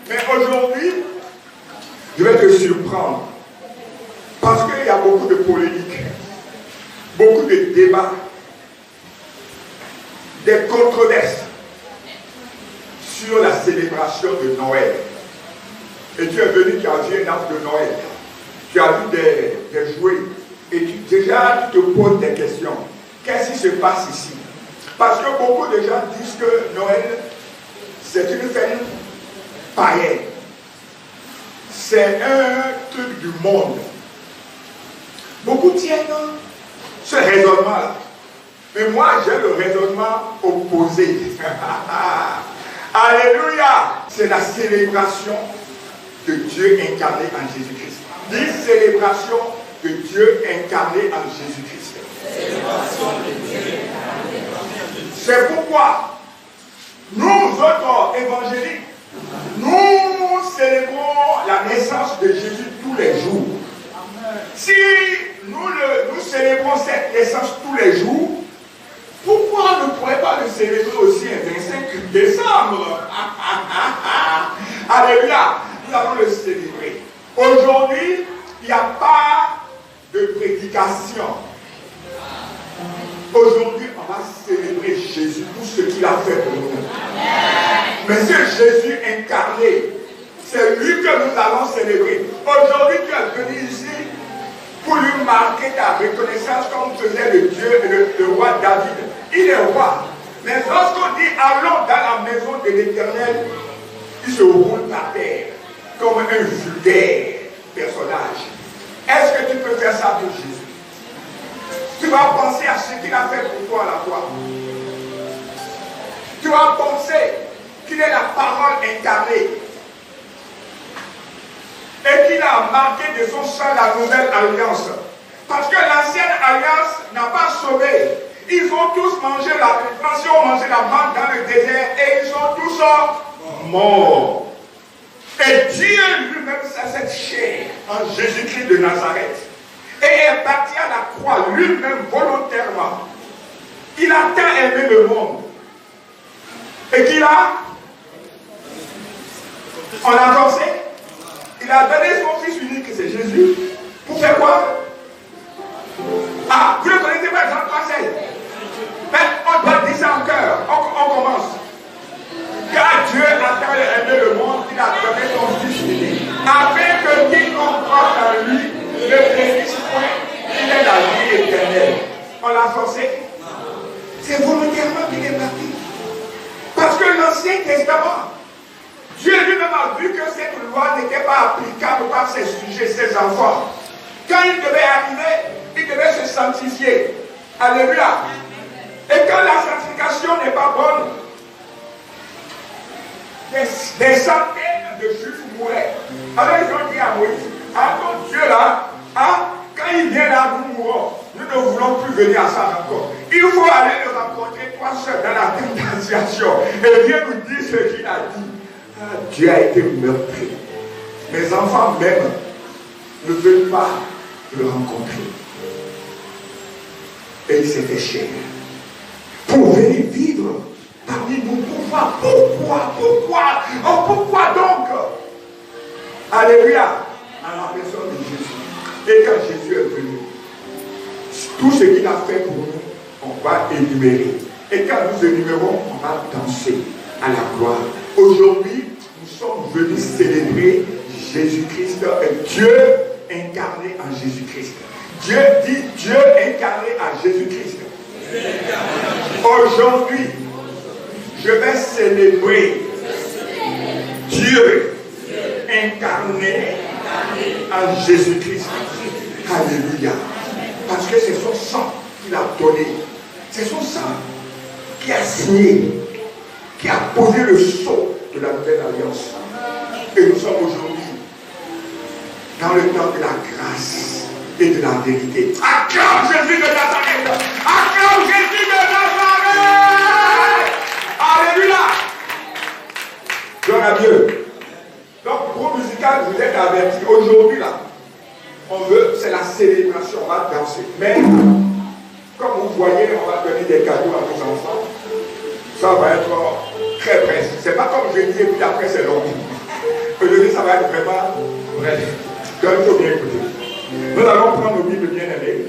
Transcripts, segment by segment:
Mais aujourd'hui, je vais te surprendre. Parce qu'il y a beaucoup de polémiques, beaucoup de débats, des controverses sur la célébration de Noël. Et tu es venu, tu as vu un arbre de Noël, tu as vu des jouets, et déjà tu te poses des questions. Qu'est-ce qui se passe ici? Parce que beaucoup de gens disent que Noël, c'est une fête païenne. C'est un truc du monde. Beaucoup tiennent ce raisonnement-là. Mais moi, j'ai le raisonnement opposé. Alléluia! C'est la célébration de Dieu incarné en Jésus-Christ. Dis célébration de Dieu incarné en Jésus-Christ. C'est pourquoi nous autres évangéliques, nous célébrons la naissance de Jésus tous les jours. Si nous célébrons cette naissance tous les jours, pourquoi on ne pourrait pas le célébrer aussi un 25 décembre? Alléluia! Nous allons le célébrer. Aujourd'hui, il n'y a pas de prédication. Aujourd'hui, on va célébrer Jésus, tout ce qu'il a fait pour nous. Mais c'est Jésus incarné. C'est lui que nous allons célébrer. Aujourd'hui, tu es venu ici pour lui marquer ta reconnaissance comme faisait le Dieu et le roi David. Il est roi. Mais lorsqu'on dit allons dans la maison de l'Éternel, il se roule par terre comme un vulgaire personnage. Est-ce que tu peux faire ça pour Jésus? Tu vas penser à ce qu'il a fait pour toi à la croix. Tu vas penser qu'il est la parole incarnée et qu'il a marqué de son sang la nouvelle alliance. Parce que l'ancienne alliance n'a pas sauvé. Ils ont tous mangé ont mangé la manne dans le désert et ils sont tous morts. Et Dieu lui-même, c'est cette chair en Jésus-Christ de Nazareth. Et est parti à la croix lui-même volontairement. Il a tant aimé le monde. Et qu'il a, on a pensé, il a donné son fils unique, c'est Jésus, pour faire quoi? Ah, vous ne connaissez pas Jean 3,16? Mais on doit dire ça en cœur. On commence. Car Dieu a tant aimé le monde qu'il a donné son fils unique, afin que quiconque croit en lui ne périsse point, il est la vie éternelle. On l'a forcé. C'est volontairement qu'il est parti. Parce que l'Ancien Testament, Dieu lui-même a vu que cette loi n'était pas applicable par ses sujets, ses enfants. Quand il devait arriver, il devait se sanctifier. Alléluia. Et quand la sanctification n'est pas bonne, des centaines de juifs mouraient. Alors ils ont dit à Moïse, ah ton Dieu là, quand il vient là, nous mourons. Nous ne voulons plus venir à ça encore. Il faut aller le rencontrer toi seul dans la tentation. Et viens nous dire ce qu'il a dit. Ah, Dieu a été meurtri. Mes enfants même ne veulent pas le rencontrer. Et il s'est fait chair. Pour venir vivre parmi nous. Pourquoi donc? Alléluia. À la personne de Jésus. Et quand Jésus est venu, tout ce qu'il a fait pour nous, on va énumérer. Et quand nous énumérons, on va danser à la gloire. Aujourd'hui, nous sommes venus célébrer Jésus-Christ, Dieu incarné en Jésus-Christ. Dieu dit Dieu incarné en Jésus-Christ. Aujourd'hui, je vais célébrer Dieu incarné en Jésus-Christ. Alléluia. Parce que c'est son sang qu'il a donné. C'est son sang qui a signé, qui a posé le sceau de la nouvelle alliance. Et nous sommes aujourd'hui dans le temps de la grâce et de la vérité. Acclame Jésus de Nazareth! Acclame Jésus de Nazareth! Alléluia! Gloire à Dieu. Donc, groupe musical, vous êtes avertis. Aujourd'hui, là, on veut, c'est la célébration, on va danser. Mais, comme vous voyez, on va donner des cadeaux à nos enfants. Ça va être très près. C'est pas comme je dis et puis après c'est long. Aujourd'hui, ça va être vraiment vrai. Donc, il faut bien écouter. Nous allons prendre nos Bibles bien aimées.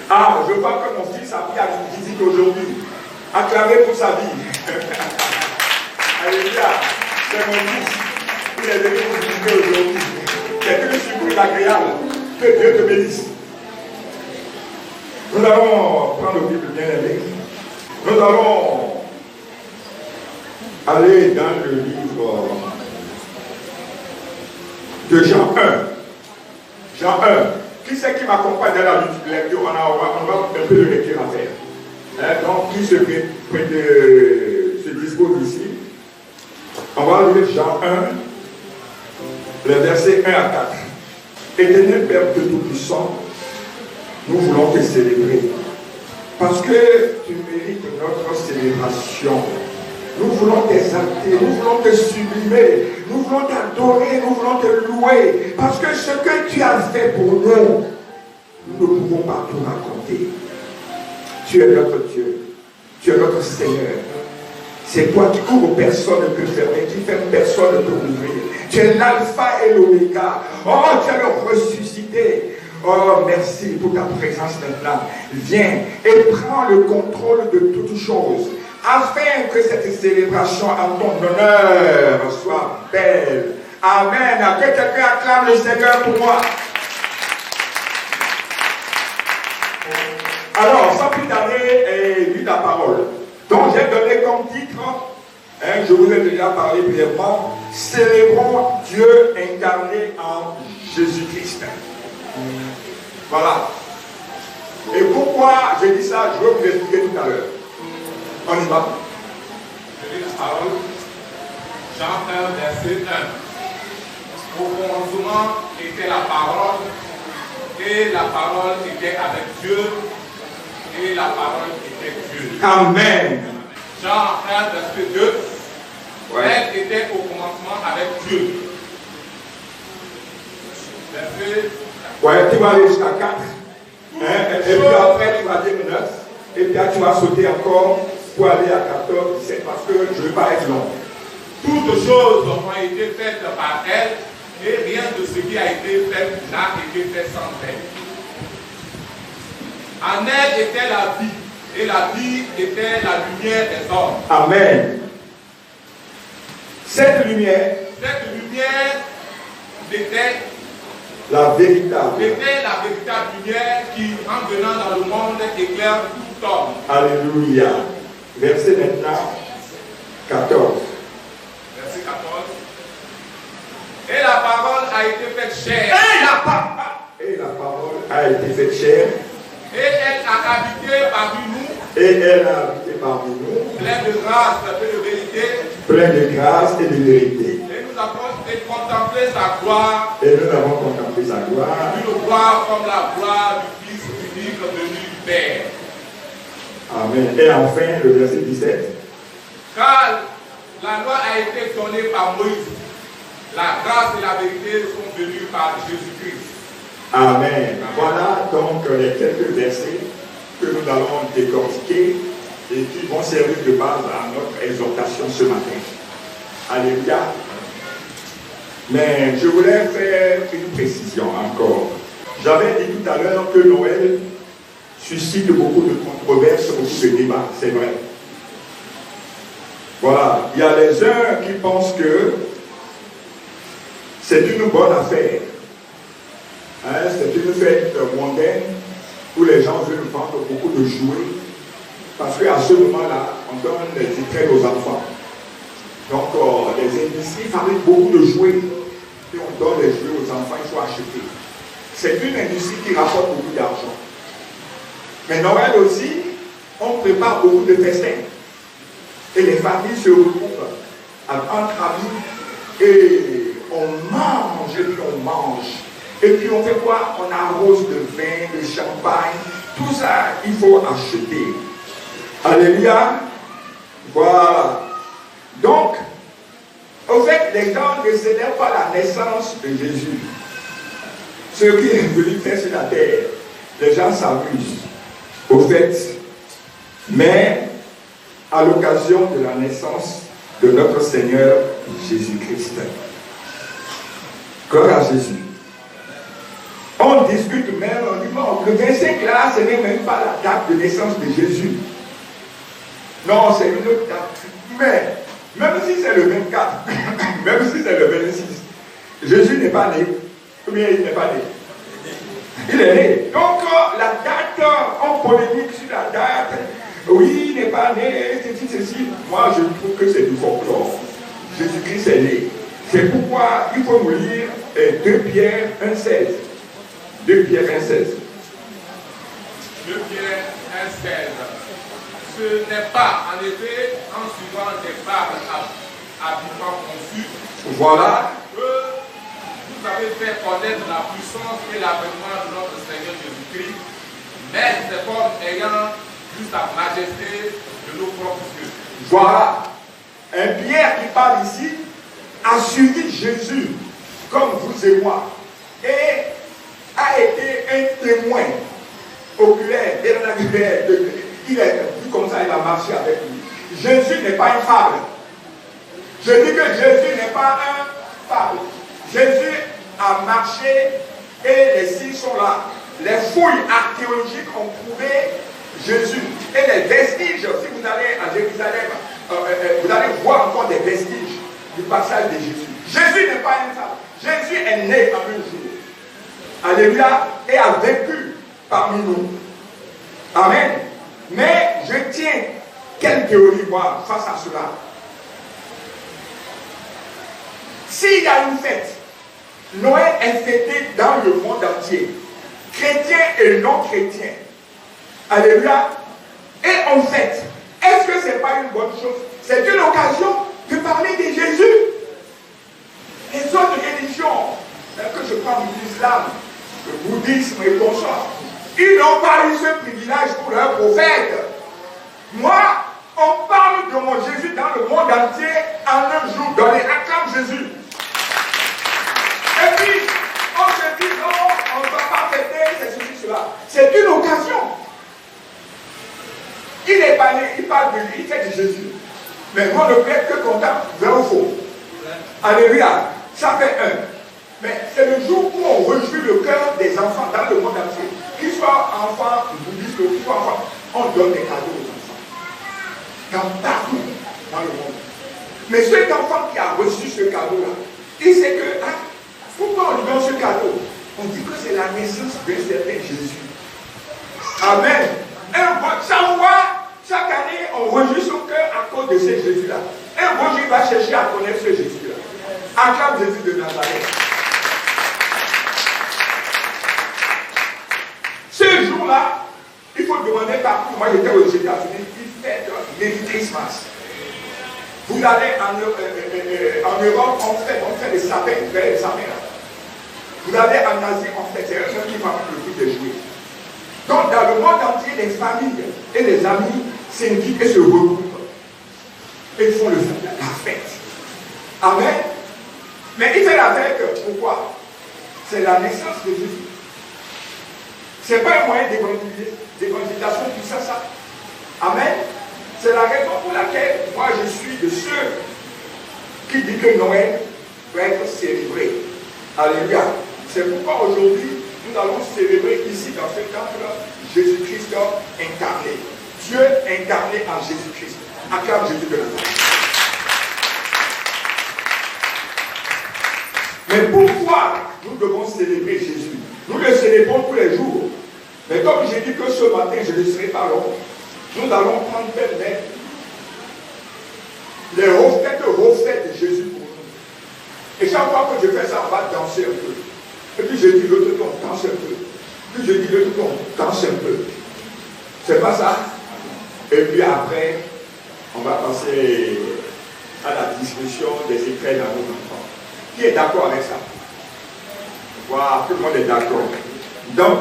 Ah, je vois que mon fils a pris à une visite aujourd'hui. Acclamez pour sa vie. Alléluia. C'est mon fils. Il est venu vous visiter aujourd'hui. C'est une surprise agréable. Que Dieu te bénisse. Nous allons prendre nos Bibles bien aimées. Nous allons aller dans le livre de Jean 1. Jean 1. Qui c'est qui m'accompagne dans la lecture? On va un peu de lecture à faire. Donc, qui se dispose ici? On va lire Jean 1, les versets 1 à 4. Éternel Père de Tout-Puissant, nous voulons te célébrer. Parce que tu mérites notre célébration. Nous voulons t'exalter, nous voulons te sublimer, nous voulons t'adorer, nous voulons te louer. Parce que ce que tu as fait pour nous, nous ne pouvons pas tout raconter. Tu es notre Dieu, tu es notre Seigneur. C'est toi qui ouvres, personne ne peut fermer, qui ferme, personne ne peut ouvrir. Tu es l'alpha et l'oméga. Oh, tu es le ressuscité. Oh, merci pour ta présence maintenant. Viens et prends le contrôle de toutes choses, afin que cette célébration en ton honneur soit belle. Amen. Que quelqu'un acclame le Seigneur pour moi. Alors, sans plus tarder, lis la parole. Donc, j'ai donné comme titre, je vous ai déjà parlé brièvement, célébrons Dieu incarné en Jésus-Christ. Voilà. Et pourquoi je dis ça, je vais vous expliquer tout à l'heure. On y va. Je lis la parole. Jean 1, verset 1. Au commencement était la parole, et la parole était avec Dieu, et la parole était Dieu. Amen. Jean 1, verset 2. Ouais. Elle était au commencement avec Dieu. Verset. Ouais, tu vas aller jusqu'à 4. Et puis après, tu vas dire 9. Et puis là, tu vas sauter encore pour aller à 14, 17, parce que je ne vais pas être long. Toutes choses ont été faites par elle, et rien de ce qui a été fait n'a été fait sans elle. En elle était la vie, et la vie était la lumière des hommes. Amen. Cette lumière était la véritable lumière qui, en venant dans le monde, éclaire tout homme. Alléluia. Verset maintenant 14. Verset 14. Et la parole a été faite chair. Et la parole a été faite chair. Et elle a habité parmi nous. Et elle a habité parmi nous. Pleine de grâce et de vérité. Pleine de grâce et de vérité. Et nous avons contemplé sa gloire. Et nous avons contemplé sa gloire. Une gloire comme la gloire du Fils unique venu du Père. Amen. Et enfin, le verset 17. Car la loi a été donnée par Moïse. La grâce et la vérité sont venues par Jésus-Christ. Amen. Voilà donc les quelques versets que nous allons décortiquer et qui vont servir de base à notre exhortation ce matin. Alléluia. Mais je voulais faire une précision encore. J'avais dit tout à l'heure que Noël suscite beaucoup de controverses, beaucoup de débats, c'est vrai. Voilà, il y a les uns qui pensent que c'est une bonne affaire. C'est une fête mondaine où les gens veulent vendre beaucoup de jouets parce qu'à ce moment-là, on donne des titres aux enfants. Donc, les industries fabriquent beaucoup de jouets et on donne les jouets aux enfants, il faut acheter. C'est une industrie qui rapporte beaucoup d'argent. Mais Noël aussi, on prépare beaucoup de festins. Et les familles se retrouvent entre amis et on mange et puis on mange. Et puis on fait quoi? On arrose de vin, de champagne. Tout ça, il faut acheter. Alléluia. Voilà. Donc, au fait, les gens ne célèbrent pas la naissance de Jésus. Ce qui est venu faire sur la terre, les gens s'amusent. Au fait, mais à l'occasion de la naissance de notre Seigneur Jésus-Christ. Gloire à Jésus. On discute même, on dit, bon, le 25 là, ce n'est même pas la date de naissance de Jésus. Non, c'est une autre date. Mais, même si c'est le 24, même si c'est le 26, Jésus n'est pas né. Ou bien il n'est pas né. Il est né. Donc, la date, on polémique sur la date. Oui, il n'est pas né, ceci. Moi, je trouve que c'est du folklore. Jésus-Christ est né. C'est pourquoi il faut nous lire 2 Pierre 1,16. 2 Pierre 1,16. 2 Pierre 1,16. Ce n'est pas, en effet, en suivant des fables habilement conçues, voilà, que vous avez fait connaître la puissance et l'avènement de notre Seigneur Jésus-Christ, mais c'est comme ayant vu sa majesté de nos propres yeux. Voilà. Un Pierre qui parle ici a suivi Jésus comme vous et moi et a été un témoin oculaire, vernaculaire. Il est vu comme ça, il a marché avec lui. Jésus n'est pas une fable. Je dis que Jésus n'est pas un fable. Jésus a marché et les signes sont là. Les fouilles archéologiques ont prouvé Jésus. Et les vestiges, si vous allez à Jérusalem, vous allez voir encore des vestiges du passage de Jésus. Jésus n'est pas une femme. Jésus est né en un jour. Alléluia. Et a vécu parmi nous. Amen. Mais je tiens quelle théorie, moi, face à cela. S'il y a une fête, Noël est fêté dans le monde entier. Chrétiens et non chrétiens. Alléluia. Et en fait, est-ce que ce n'est pas une bonne chose? C'est une occasion de parler de Jésus. Les autres religions, que je prends l'islam, le bouddhisme et consorts, ils n'ont pas eu ce privilège pour leur prophète. Moi, on parle de mon Jésus dans le monde entier en un jour donné. Acclame Jésus. Et puis, on se dit non, on ne va pas fêter, c'est ceci, cela. C'est une occasion. Il est pas né, il parle de lui, il fait de Jésus. Mais moi, le prêtre que content, vrai ou faux? Alléluia. Ça fait un. Mais c'est le jour où on réjouit le cœur des enfants dans le monde entier. Qu'ils soient enfants bouddhistes ou qu'ils soient enfants, on donne des cadeaux aux enfants. Partout dans le monde. Mais cet enfant qui a reçu ce cadeau-là, il sait que, pourquoi on lui donne ce cadeau? On dit que c'est la naissance d'un certain Jésus. Amen. Chaque fois, chaque année, on réjouit son cœur à cause de ce Jésus-là. Un beau jour, il va chercher à connaître ce Jésus-là. Acclame Jésus de Nazareth. Ce jour-là, il faut demander partout. Moi, j'étais aux États-Unis, ils fêtent le Christmas. Vous allez en Europe, on fait des sapins, des sapins. Vous allez en Asie, on fait, c'est eux qui font le plus de jouer. Donc, dans le monde entier, les familles et les amis s'invitent et se regroupent. Et font la fête. Amen. Mais il fait la fête, pourquoi? C'est la naissance de Jésus. Ce n'est pas un moyen d'évangélisation, tout ça, ça. Amen. C'est la raison pour laquelle moi je suis de ceux qui disent que Noël doit être célébré. Alléluia. C'est pourquoi aujourd'hui, nous allons célébrer ici dans ce temple Jésus-Christ incarné. Dieu incarné en Jésus-Christ. Acclame Jésus de Nazareth. Mais pourquoi nous devons célébrer Jésus? Nous le célébrons tous les jours. Mais comme j'ai dit que ce matin, je ne serai pas long, nous allons prendre belle les reflets de Jésus pour nous. Et chaque fois que je fais ça, on va danser un peu. Et puis je dis l'autre ton, danse un peu. Puis je dis l'autre ton, danse un peu. C'est pas ça? Et puis après, on va passer à la discussion des écrans dans nos enfants. Qui est d'accord avec ça? Voilà, tout le monde est d'accord. Donc,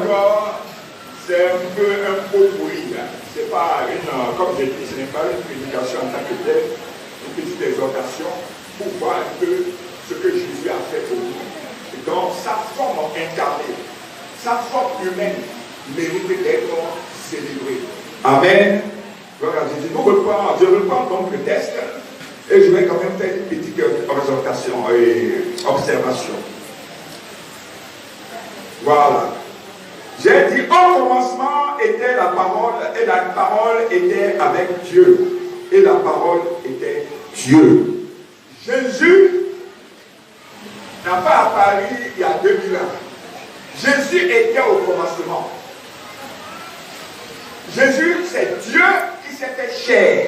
c'est un peu un pot pourri. C'est pas une, comme j'ai dit, ce n'est pas une prédication en tant que telle, une petite exhortation pour voir un peu ce que Jésus a fait pour nous. Et donc, sa forme incarnée, sa forme humaine mérite d'être célébrée. Amen. Voilà, Jésus. Je reprends donc le texte. Et je vais quand même faire une petite observation. Voilà. J'ai dit, au commencement était la parole, et la parole était avec Dieu. Et la parole était Dieu. Jésus n'a pas apparu il y a 2000 ans. Jésus était au commencement. Jésus, c'est Dieu qui s'est fait chair.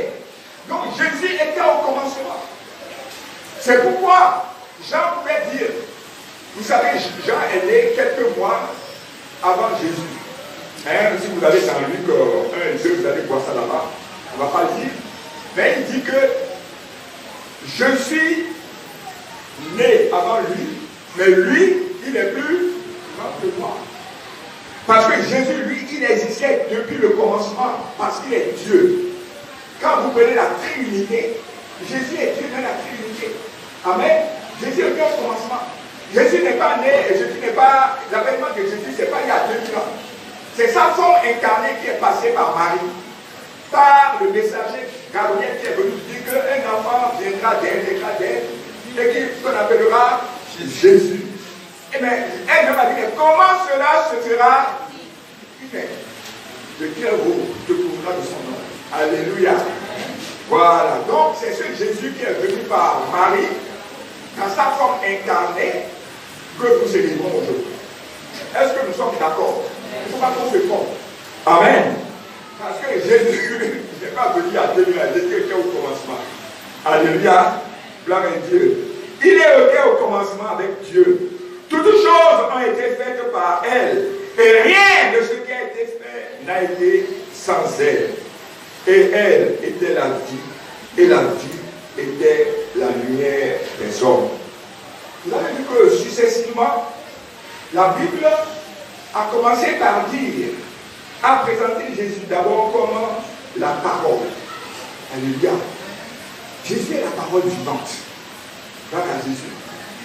Donc Jésus était au commencement. C'est pourquoi Jean pouvait dire, vous savez, Jean est né quelques mois avant Jésus. Hein, si vous allez dans Luc 1 et 2, vous allez voir ça là-bas. On ne va pas le dire. Mais il dit que je suis né avant lui, mais lui, il est plus grand que moi. Parce que Jésus, lui, il existait depuis le commencement, parce qu'il est Dieu. Quand vous prenez la Trinité, Jésus est Dieu dans la Trinité. Amen. Jésus est Dieu au commencement. Jésus n'est pas né, et Jésus n'est pas, l'avènement de Jésus, ce n'est pas il y a 2000 ans. C'est sa forme incarnée qui est passée par Marie, par le messager Gabriel qui est venu dire qu'un enfant viendra d'elle, et qu'on appellera Jésus. Et bien, elle m'a dit, comment cela se fera? De quel rôle te couvra de son nom? Alléluia. Voilà, donc c'est ce Jésus qui est venu par Marie, dans sa forme incarnée, que nous célébrons aujourd'hui. Est-ce que nous sommes d'accord? Il ne faut pas qu'on se trompe. Amen. Parce que Jésus n'est pas venu à 2000 ans, Jésus était au commencement. Alléluia. Gloire à Dieu. Il est au commencement avec Dieu. Toutes choses ont été faites par elle. Et rien de ce qui a été fait n'a été sans elle. Et elle était la vie. Et la vie était la lumière des hommes. Vous avez vu que successivement, la Bible a commencé par dire, a présenté Jésus d'abord comme la parole. Alléluia. Jésus est la parole vivante. Grâce à Jésus.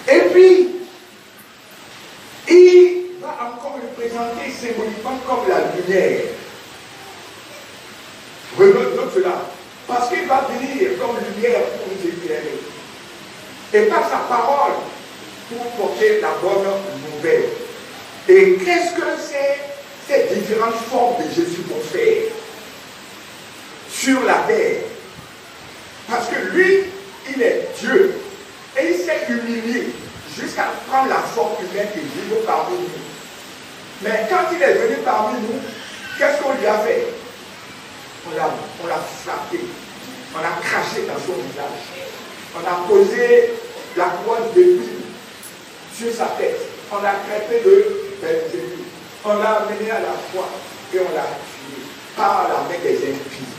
Et puis, il va encore le présenter symboliquement comme la lumière. Note cela. Parce qu'il va venir comme lumière pour nous éclairer. Et par sa parole, pour porter la bonne nouvelle. Et qu'est-ce que c'est ces différentes formes de Jésus vont faire sur la terre? Parce que lui, il est Dieu. Et il s'est humilié jusqu'à prendre la forme humaine et vivre parmi nous. Mais quand il est venu parmi nous, qu'est-ce qu'on lui a fait? On l'a frappé. On a craché dans son visage. On a posé la couronne d'épines sur sa tête. On a traité de Belzébuth. On l'a amené à la croix et on l'a tué par la main des impies.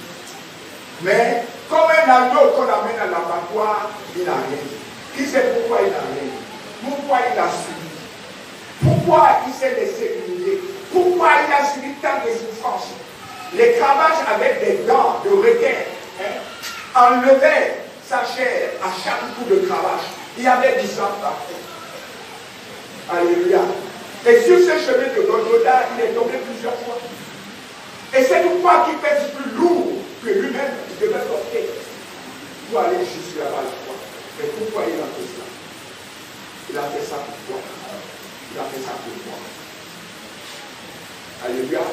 Mais comme un agneau qu'on amène à l'abattoir, il n'a rien dit. Qui sait pourquoi il n'a rien dit? Pourquoi il a subi? Pourquoi il s'est laissé humilier? Pourquoi il a subi tant de souffrances? Les cravaches avec des dents de requin enlevaient sa chair à chaque coup de cravache. Il y avait du sang partout. Alléluia. Et sur ce chemin de Golgotha, il est tombé plusieurs fois. Et c'est pourquoi qu'il pèse plus lourd que lui-même il devait porter pour aller jusqu'à la croix. Mais pourquoi il a fait ça? Il a fait ça pour toi. Il a fait ça pour moi. Alléluia.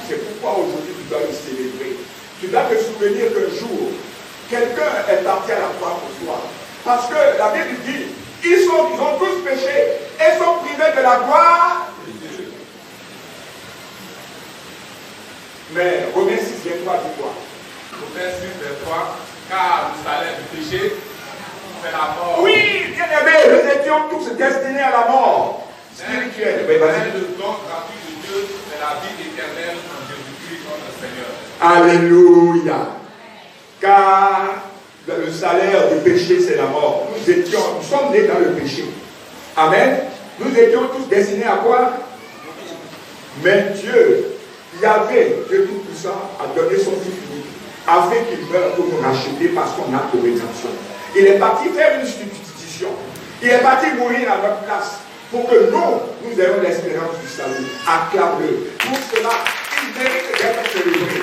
C'est pourquoi aujourd'hui tu dois le célébrer. Tu dois te souvenir qu'un jour, quelqu'un est parti à la croix pour toi. Parce que la Bible dit, ils ont tous péché et sont privés de la gloire. Mais Romains 6, 23 dit quoi? Romains 6, 23, car le salaire du péché, c'est la mort. Oui, bien aimé, nous étions tous destinés à la mort spirituelle. Mais le don gratuit de Dieu, c'est la vie éternelle en Jésus-Christ, notre Seigneur. Alléluia. Car le salaire du péché, c'est la mort. Nous sommes nés dans le péché. Amen. Nous étions tous destinés à quoi? Mais Dieu, Yahvé, Dieu Tout-Puissant, a donné son Fils unique, afin qu'il meure pour nous racheter par son acte de rédemption. Il est parti faire une substitution. Il est parti mourir à notre place, pour que nous ayons l'espérance du salut. Acclame-le. Pour cela, il mérite d'être célébré.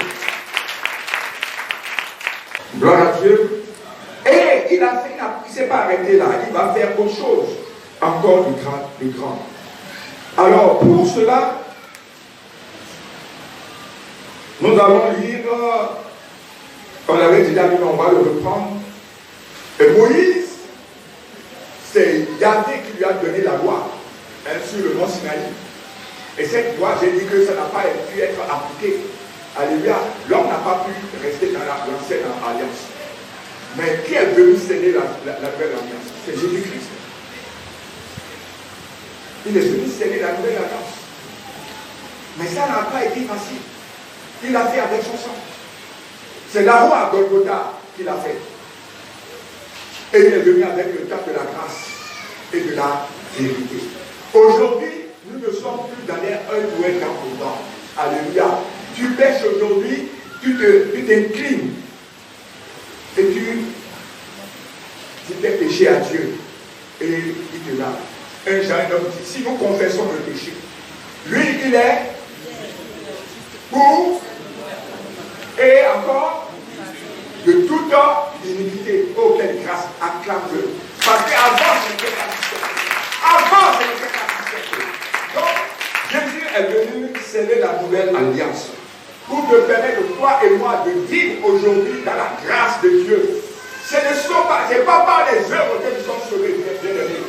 Gloire à Dieu. Et il a fait, il ne s'est pas arrêté là. Il va faire autre chose. Encore du grand. Alors, pour cela, nous allons lire, on avait déjà lu, on va le reprendre. Et Moïse, c'est Yahvé qui lui a donné la loi sur le mont Sinaï. Et cette loi, j'ai dit que ça n'a pas pu être appliqué. Alléluia. L'homme n'a pas pu rester dans l'ancienne alliance. Mais qui est venu sceller la nouvelle alliance? C'est Jésus-Christ. Il est venu sceller la nouvelle alliance. Mais ça n'a pas été facile. Il l'a fait avec son sang. C'est la loi à Golgotha qu'il a fait. Et il est venu avec le temps de la grâce et de la vérité. Aujourd'hui, nous ne sommes plus dans l'air un ou un grand. Alléluia. Tu pêches aujourd'hui, tu t'inclines et tu t'es péché à Dieu. Et il te lave. Un Jean, un homme dit, si nous confessons le péché, lui, il est pour et encore de toute iniquité. Oh, quelle grâce, acclame-le. Parce qu'avant, c'était la Avant, c'était la Donc, Jésus est venu sceller la nouvelle alliance pour te permettre, toi et moi, de vivre aujourd'hui dans la grâce de Dieu. Ce n'est pas par les œuvres que nous sommes sauvés, bien-aimés.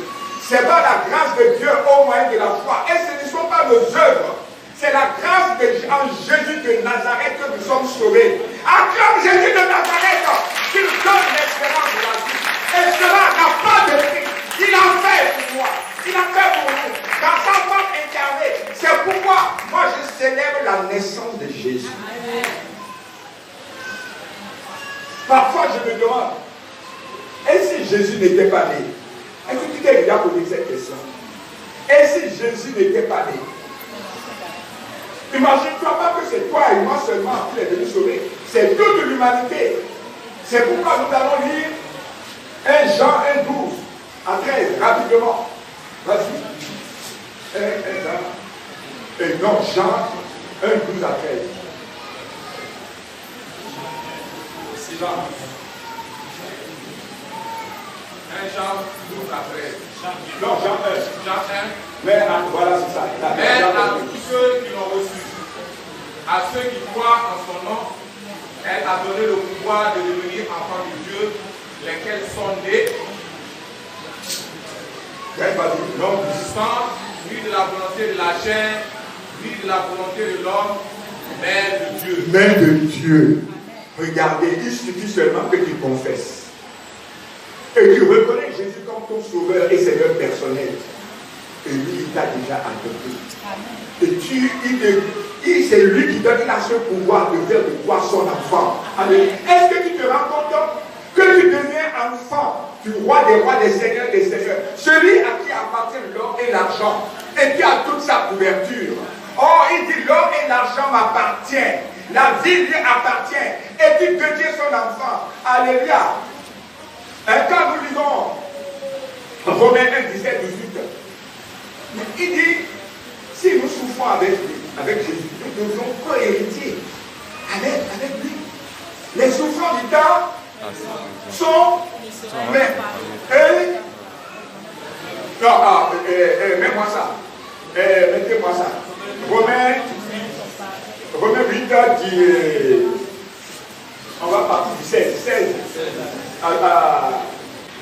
C'est par la grâce de Dieu au moyen de la foi. Et ce ne sont pas nos œuvres. C'est la grâce en Jésus de Nazareth que nous sommes sauvés. Acclame Jésus de Nazareth, qu'il donne l'espérance de la vie. Et cela n'a pas de prix. Il a fait pour moi. Il a fait pour nous. Dans sa forme incarnée. C'est pourquoi moi je célèbre la naissance de Jésus. Parfois je me demande, et si Jésus n'était pas né? Est-ce que tu t'es déjà posé cette question? Et si Jésus n'était pas né? Imagine-toi pas que c'est toi et moi seulement qui est venu sauver. C'est toute l'humanité. C'est pourquoi nous allons lire 1 Jean 1, 12 à 13, rapidement. Vas-y. 1 Jean. Et non, Jean 1, 12 à 13. C'est là. 1 Jean 12 à 13. Non, Jean 1. Jean 1. Mais voilà, c'est ça. Mais à tous ceux qui l'ont reçu, à ceux qui croient en son nom, elle a donné le pouvoir de devenir enfants de Dieu, lesquels sont nés non du sang, ni de la volonté de la chair, ni de la volonté de l'homme, mais de Dieu. Mais de Dieu. Regardez, il suffit seulement que tu confesses. Et tu reconnais Jésus comme ton sauveur et Seigneur personnel. Et lui, il t'a déjà adopté. Et c'est lui qui donne, il a ce pouvoir de faire de toi son enfant. Est-ce que tu te rends compte que tu deviens enfant du roi, des seigneurs, des seigneurs, celui à qui appartient l'or et l'argent, et qui a toute sa couverture. Oh, il dit l'or et l'argent m'appartiennent, la vie lui appartient, et tu deviens son enfant. Alléluia. Et quand nous lisons Romains 1, 17, 18, il dit, si nous souffrons avec lui, avec Jésus, nous devons co-hériter avec lui. Les souffrances du temps sont mêmes. Mets-moi ça. Mettez-moi ça. Romains 8 dit, on va partir du 16.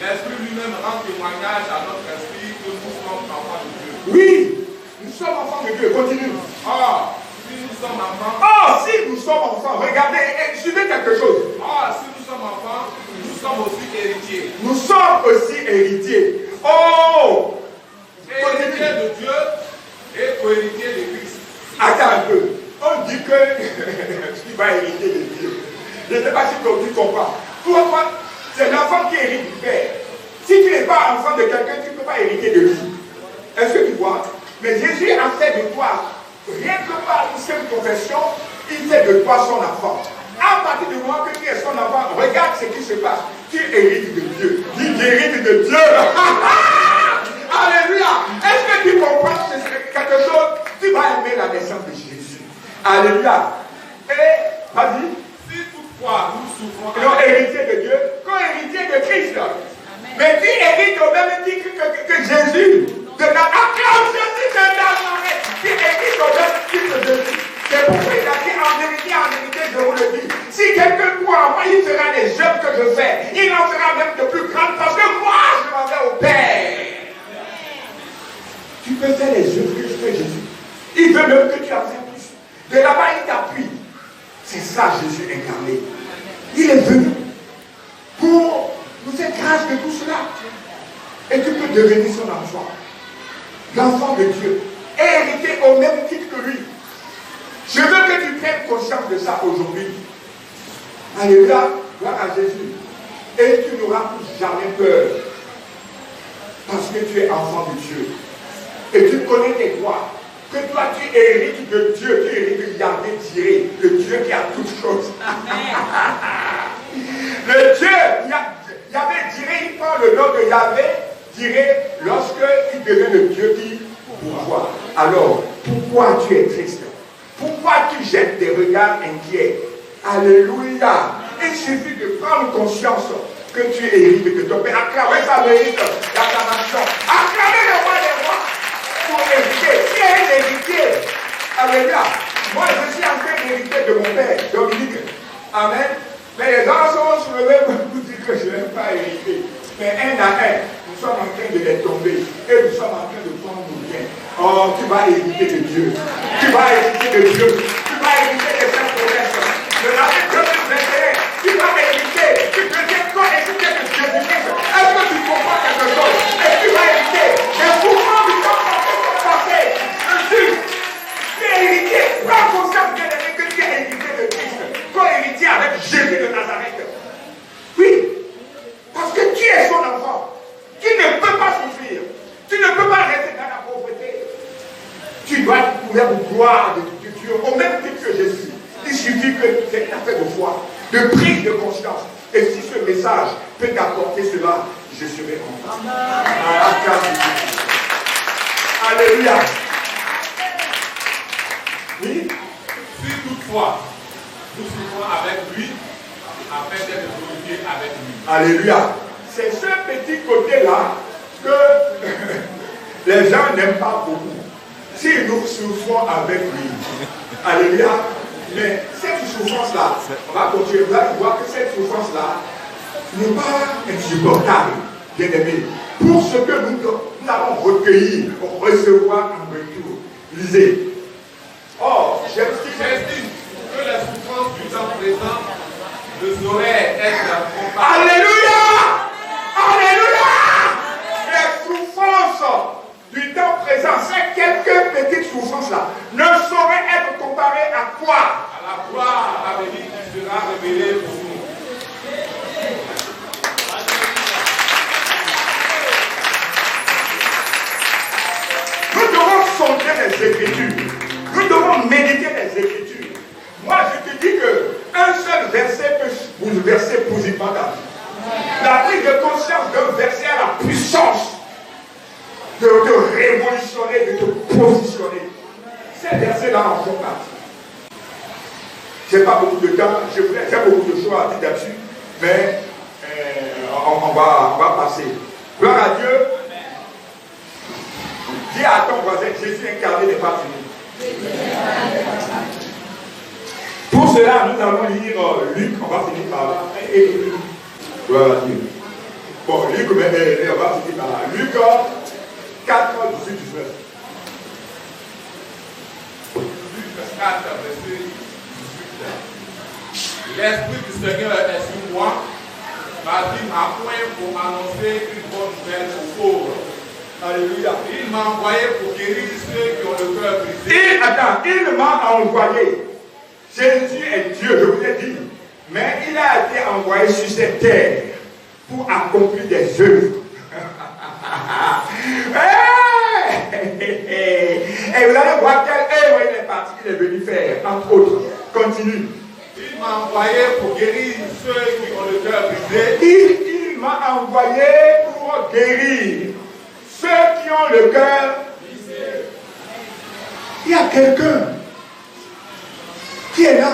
L'Esprit lui-même rend témoignage à notre esprit que nous sommes enfants de Dieu. Oui, nous sommes enfants de Dieu. Continue. Si nous sommes enfants. Si nous sommes enfants, regardez, suivez quelque chose. Si nous sommes enfants, nous sommes aussi héritiers. Nous sommes aussi héritiers. Héritiers de Dieu et co-héritiers de Christ. Attends un peu. On dit que tu vas hériter de Dieu. Je ne sais pas si tu comprends. Pourquoi? C'est l'enfant qui hérite du Père. Si tu n'es pas enfant de quelqu'un, tu ne peux pas hériter de lui. Est-ce que tu vois? Mais Jésus a fait de toi, rien que par une seule confession, il fait de toi son enfant. À partir du moment que tu es son enfant, regarde ce qui se passe. Tu hérites de Dieu. Dis, j'hérite de Dieu. Alléluia. Est-ce que tu comprends quelque chose? Tu vas aimer la naissance de Jésus. Alléluia. Et, vas-y. Si Si toutefois nous souffrons non, héritier de Dieu, co-héritier de Christ. Mais tu hérites au même titre que Jésus. Acclame Jésus de Nazareth. Tu hérites au même titre que Jésus. C'est pourquoi il a dit en vérité, je vous le dis. Si quelqu'un croit en moi, il fera les œuvres que je fais. Il en fera même de plus grandes parce que moi, je m'en vais au Père. Tu peux faire les œuvres que je fais, Jésus. Il veut même que tu en fasses plus. De là-bas, il t'appuie. C'est ça, Jésus incarné. Il est venu pour nous faire grâce de tout cela. Et tu peux devenir son enfant. L'enfant de Dieu. Et hériter au même titre que lui. Je veux que tu prennes conscience de ça aujourd'hui. Alléluia. Gloire à Jésus. Et tu n'auras plus jamais peur. Parce que tu es enfant de Dieu. Et tu connais tes droits. Que toi tu hérites de Dieu, tu hérites de Yahvé Jireh, le Dieu qui a toutes choses. Le Dieu, Yahvé Jireh, il prend le nom de Yahvé Jireh lorsqu'il devient le Dieu qui pourvoit. Alors, pourquoi tu es triste? Pourquoi tu jettes des regards inquiets? Alléluia. Il suffit de prendre conscience que tu hérites de ton Père. Acclamez sa mérite, l'acclamation. Acclamez le roi des rois. Pour hériter, qui est l'héritier? Alléluia. Moi, je suis en train d'hériter de mon père, Dominique. Amen. Mais les gens sont soulevés pour nous dire que je n'aime pas hériter. Mais un à un, nous sommes en train de les tomber. Et nous sommes en train de prendre nos biens. Oh, tu vas hériter de Dieu. Tu vas hériter de Dieu. Tu vas hériter de sa promesse. De l'année 2021, tu vas hériter. Tu deviens quoi hériter de Jésus-Christ. Est-ce que tu comprends quelque chose? Et tu vas hériter des mouvements du temps. Tu es héritier, prends conscience que tu es héritier de Christ, co-héritier avec Jésus de Nazareth. Oui, parce que tu es son enfant. Tu ne peux pas souffrir. Tu ne peux pas rester dans la pauvreté. Tu dois couvrir de gloire de Dieu au même titre que Jésus. Il suffit que tu aies une affaire de foi, de prise de conscience. Et si ce message peut t'apporter cela, je serai content. Alléluia. Oui. Si toutefois nous souffrons avec lui, afin d'être glorifiés avec lui. Alléluia. C'est ce petit côté-là que les gens n'aiment pas beaucoup. Si nous souffrons avec lui. Alléluia. Mais cette souffrance-là, on va continuer. Vous allez voir que cette souffrance-là n'est pas insupportable, bien aimé. Pour ce que nous allons recueillir, recevoir en retour. Lisez. Oh, j'estime que les souffrances du temps présent ne sauraient être comparées. Alléluia! Alléluia! Les souffrances du temps présent, ces quelques petites souffrances-là, ne sauraient être comparées à quoi? À la gloire à venir qui sera révélée pour nous. Nous devons sonder les Écritures. Nous devons méditer les Écritures. Moi, je te dis qu'un seul verset peut bouleverser positivement ta vie. La prise de conscience d'un verset a la puissance de te révolutionner, de te positionner. Ces versets-là en font partie. Je n'ai pas beaucoup de temps, je voudrais faire beaucoup de choses à dire là-dessus, mais on va passer. Gloire à Dieu. Dis à ton voisin, Jésus incarné n'est pas fini. Pour cela, nous allons lire Luc, on va finir par là. Gloire à Dieu. Bon, Luc, on va finir par là. Luc 4, 18, 19. Luc 4, verset 18. L'Esprit du Seigneur est sur moi, m'a dit à point pour annoncer une bonne nouvelle aux pauvres. Alléluia. Il m'a envoyé pour guérir ceux qui ont le cœur brisé. Il m'a envoyé. Jésus est Dieu, je vous ai dit. Mais il a été envoyé sur cette terre pour accomplir des œuvres. Et vous allez voir quelle œuvre il est parti, il est venu faire, entre autres. Continue. Il m'a envoyé pour guérir ceux qui ont le cœur brisé. Il m'a envoyé pour guérir ceux qui ont le cœur brisé. Il y a quelqu'un qui est là.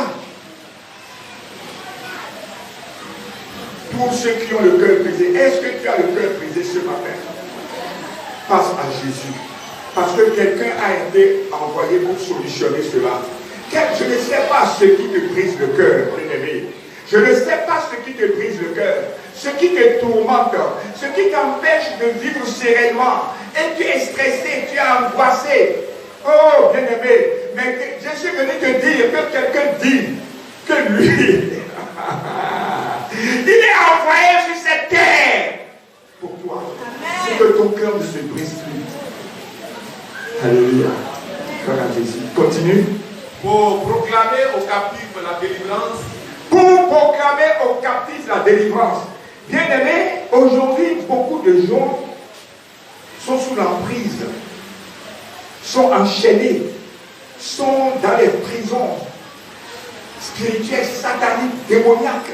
Pour ceux qui ont le cœur brisé, est-ce que tu as le cœur brisé ce matin? Passe à Jésus. Parce que quelqu'un a été envoyé pour solutionner cela. Je ne sais pas ce qui te brise le cœur, bien-aimé. Je ne sais pas ce qui te brise le cœur, ce qui te tourmente, ce qui t'empêche de vivre sereinement. Et tu es stressé, tu es angoissé. Oh, bien-aimé, mais je suis venu te dire que quelqu'un dit que lui, il est envoyé sur cette terre pour toi. Pour que ton cœur ne se brise plus. Alléluia. Gloire à Jésus. Continue. Pour proclamer aux captifs la délivrance. Pour proclamer aux captifs la délivrance. Bien-aimés, aujourd'hui, beaucoup de gens sont sous l'emprise, sont enchaînés, sont dans les prisons spirituelles, sataniques, démoniaques,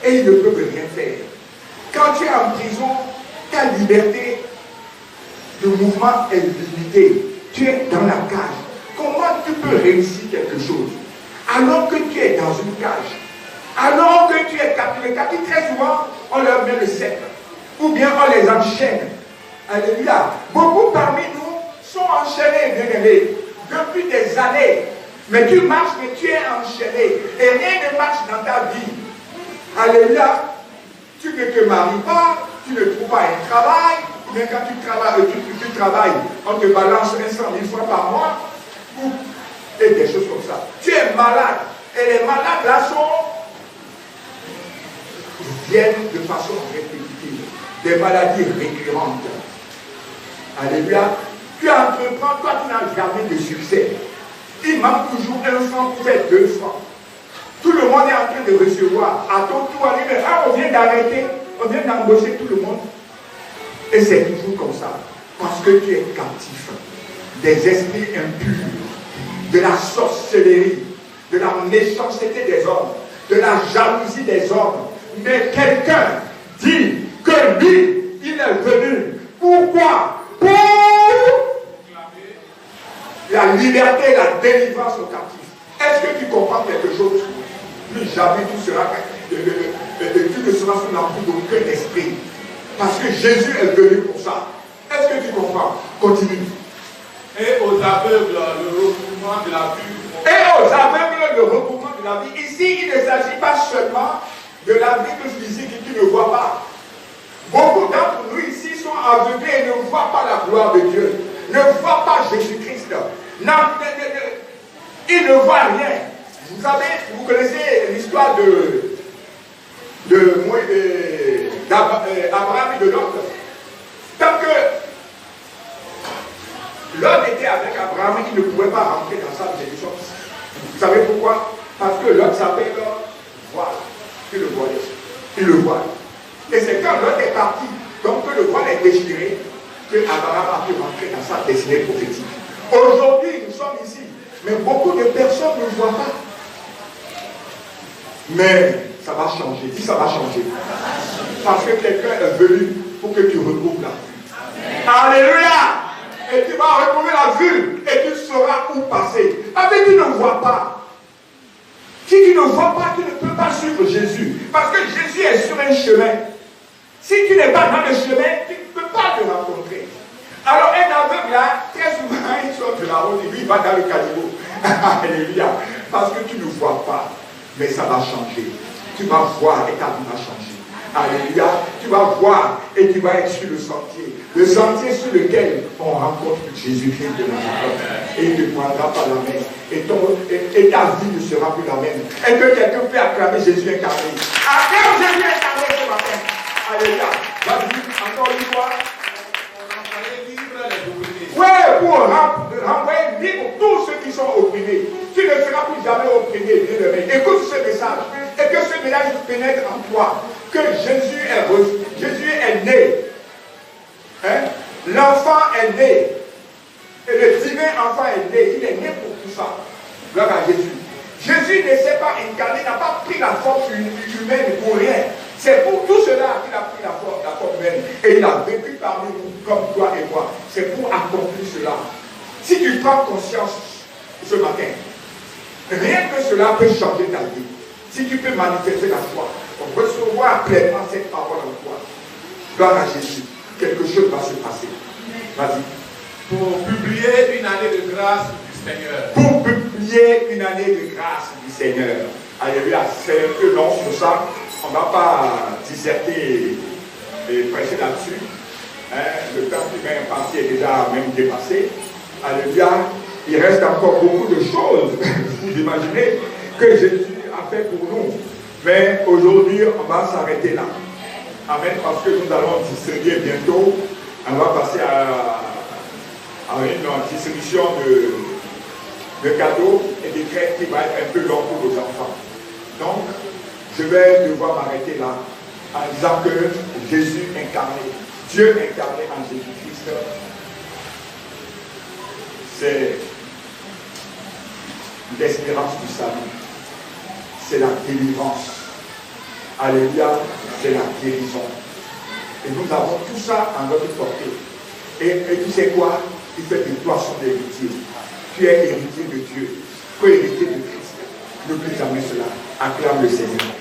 et ils ne peuvent rien faire. Quand tu es en prison, ta liberté de mouvement est limitée. Tu es dans la cage. Comment tu peux réussir quelque chose alors que tu es dans une cage? Alors que tu es captivé. Les captifs, très souvent, on leur met le sceptre. Ou bien on les enchaîne. Alléluia. Beaucoup parmi nous sont enchaînés, bien-aimés, depuis des années. Mais tu marches, mais tu es enchaîné. Et rien ne marche dans ta vie. Alléluia. Tu ne te maries pas, tu ne trouves pas un travail. Ou bien quand tu travailles, on te balance 100 000 fois par mois. Et des choses comme ça. Tu es malade. Et les malades là viennent de façon répétitive. Des maladies récurrentes. Alléluia. Tu entreprends, toi tu n'as jamais de succès. Il manque toujours 1 franc pour faire 2 francs. Tout le monde est en train de recevoir. À ton tour, on vient d'arrêter, on vient d'embaucher tout le monde. Et c'est toujours comme ça. Parce que tu es captif des esprits impurs, de la sorcellerie, de la méchanceté des hommes, de la jalousie des hommes. Mais quelqu'un dit que lui, il est venu. Pourquoi? Pour la liberté et la délivrance aux captifs. Est-ce que tu comprends quelque chose? Plus jamais tu ne seras sous l'emprise d'aucun esprit. Parce que Jésus est venu pour ça. Est-ce que tu comprends? Continue. Et aux aveugles, le recouvrement de la vue. Et aux aveugles, le recouvrement de la vie. Ici, il ne s'agit pas seulement de la vie physique qui ne voit pas. Beaucoup d'entre nous ici sont aveuglés et ne voient pas la gloire de Dieu. Ne voient pas Jésus-Christ. Ils ne voient rien. Vous savez, vous connaissez l'histoire d'Abraham et de Lot. Tant que Lot était avec Abraham, il ne pouvait pas rentrer dans sa bénédiction. Vous savez pourquoi? Parce que Lot s'appelle voile. Il le voyait. Il le voit. Et c'est quand Lot est parti, donc que le voile est déchiré, que Abraham a pu rentrer dans sa destinée prophétique. Aujourd'hui, nous sommes ici, mais beaucoup de personnes ne voient pas. Mais ça va changer. Dis ça va changer. Parce que quelqu'un est venu pour que tu recouvres la vue. Alléluia! Et tu vas recouvrir la vue et tu sauras où passer. Parce que tu ne vois pas. Si tu ne vois pas, tu ne peux pas suivre Jésus. Parce que Jésus est sur un chemin. Si tu n'es pas dans le chemin, tu ne peux pas le rencontrer. Alors un aveugle là, très souvent, il sort de la route et lui, il va dans le caniveau. Alléluia. Parce que tu ne vois pas. Mais ça va changer. Tu vas voir et ta vie va changer. Alléluia. Tu vas voir et tu vas être sur le sentier. Le sentier sur lequel on rencontre Jésus-Christ de Nazareth. Et il te prendra par la main. Et ta vie ne sera plus la même. Est-ce que quelqu'un peut acclamer Jésus incarné? Acclame Jésus incarné ce matin. Alléluia. Vas-y, encore une fois. Oui, pour renvoyer libre tous ceux qui sont opprimés. Tu ne seras plus jamais opprimé, bien-aimé. Écoute ce message. Et que ce message pénètre en toi. Que Jésus est né. Hein? L'enfant est né. Et le divin enfant est né. Il est né pour tout ça. Gloire à Jésus. Jésus ne s'est pas incarné, n'a pas pris la forme humaine pour rien. C'est pour tout cela qu'il a pris la forme humaine. Et il a vécu parmi nous comme toi et moi. C'est pour accomplir cela. Si tu prends conscience ce matin, rien que cela peut changer ta vie. Si tu peux manifester la foi, recevoir pleinement cette parole en toi, gloire à Jésus, quelque chose va se passer. Vas-y. Pour publier une année de grâce du Seigneur. Pour publier une année de grâce du Seigneur. Alléluia. C'est un peu long sur ça. On ne va pas disserter et prêcher là-dessus. Hein? Le temps qui m'est imparti est déjà même dépassé. Alléluia. Il reste encore beaucoup de choses, vous imaginez, que Jésus a fait pour nous. Mais aujourd'hui, on va s'arrêter là. Amen. Parce que nous allons distribuer bientôt. On va passer à une distribution de cadeaux et de crêpes qui va être un peu long pour nos enfants. Donc, je vais devoir m'arrêter là en disant que Jésus incarné, Dieu incarné en Jésus-Christ, c'est l'espérance du salut, c'est la délivrance. Alléluia, c'est la guérison. Et nous avons tout ça en notre portée. Et tu sais quoi? Il fait que toi son héritier. Tu es héritier de Dieu, co-héritier de Christ. N'oublie jamais cela. Acclame le Seigneur.